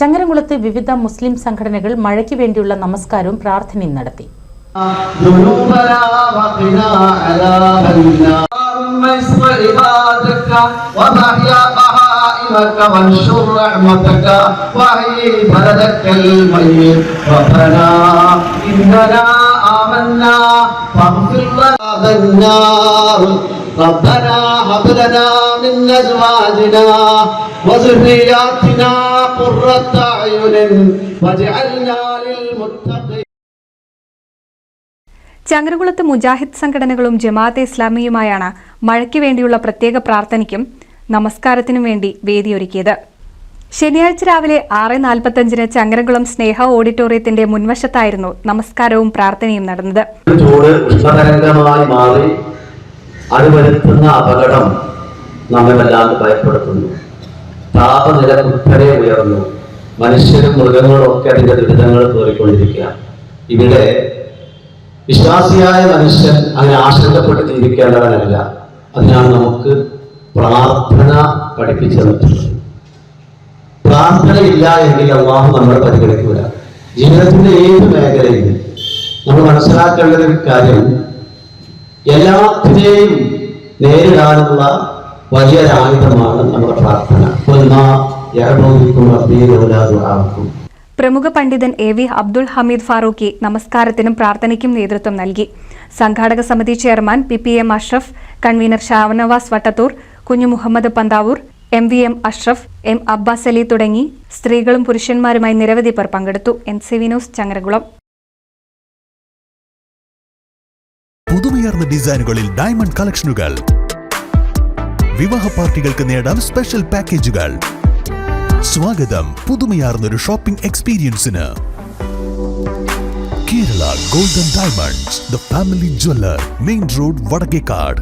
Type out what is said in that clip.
ചങ്ങരംകുളത്ത് വിവിധ മുസ്ലിം സംഘടനകൾ മഴയ്ക്ക് വേണ്ടിയുള്ള നമസ്കാരവും പ്രാർത്ഥനയും നടത്തി. ربنا هب لنا من أزواجنا وذرياتنا قرة أعين واجعلنا للمتقين. ചങ്ങരംകുളത്ത് മുജാഹിദ് സംഘടനകളും ജമാഅത്തെ ഇസ്ലാമിയുമായാണ് മഴയ്ക്ക് വേണ്ടിയുള്ള പ്രത്യേക പ്രാർത്ഥനയ്ക്കും നമസ്കാരത്തിനും വേണ്ടി വേദിയൊരുക്കിയത്. ശനിയാഴ്ച രാവിലെ 6:45 ചങ്ങരംകുളം സ്നേഹ ഓഡിറ്റോറിയത്തിന്റെ മുൻവശത്തായിരുന്നു നമസ്കാരവും പ്രാർത്ഥനയും നടന്നത്. അത് വരുത്തുന്ന അപകടം നമ്മെ വല്ലാതെ ഭയപ്പെടുത്തുന്നു. താപനില കുത്തനെ ഉയർന്നു. മനുഷ്യരും മൃഗങ്ങളും ഒക്കെ അതിന്റെ ദുരിതങ്ങൾ കയറിക്കൊണ്ടിരിക്കുക. ഇവിടെ വിശ്വാസിയായ മനുഷ്യൻ അങ്ങനെ ആശങ്കപ്പെട്ട് ജീവിക്കേണ്ടവനല്ല. അതിനാണ് നമുക്ക് പ്രാർത്ഥന പഠിപ്പിച്ചു തന്നിട്ടുള്ളത്. പ്രാർത്ഥനയില്ല എങ്കിൽ അല്ലാഹു നമ്മളെ പരിഗണിക്കൂല. ജീവിതത്തിന്റെ ഏത് മേഖലയിലും നമ്മൾ മനസ്സിലാക്കേണ്ട ഒരു കാര്യം, എല്ലാത്തിനെയും നേരിടാനുള്ള വലിയ ആയുധമാണ് നമ്മുടെ പ്രാർത്ഥന. പ്രമുഖ പണ്ഡിതൻ AV അബ്ദുൽ ഹമീദ് ഫാറൂഖി നമസ്കാരത്തിനും പ്രാർത്ഥനയ്ക്കും നേതൃത്വം നൽകി. സംഘാടക സമിതി chairman PPM Ashraf, convenor Shanavas Vattathur, Kunju Muhammad Panthavoor, MVM Ashraf, M Abbas Ali തുടങ്ങി സ്ത്രീകളും പുരുഷന്മാരുമായി നിരവധി പേർ പങ്കെടുത്തു. NCV news Changaramkulam. പുതുമയാർന്ന ഡിസൈനുകളിൽ ഡയമണ്ട് കളക്ഷനുകൾ, വിവാഹ പാർട്ടികൾക്ക് നേടാൻ സ്പെഷ്യൽ പാക്കേജുകൾ. സ്വാഗതം പുതുമയാർന്നൊരു ഷോപ്പിംഗ് എക്സ്പീരിയൻസിന്. Kerala golden diamonds, the family jeweller, main road, Vadakkekad.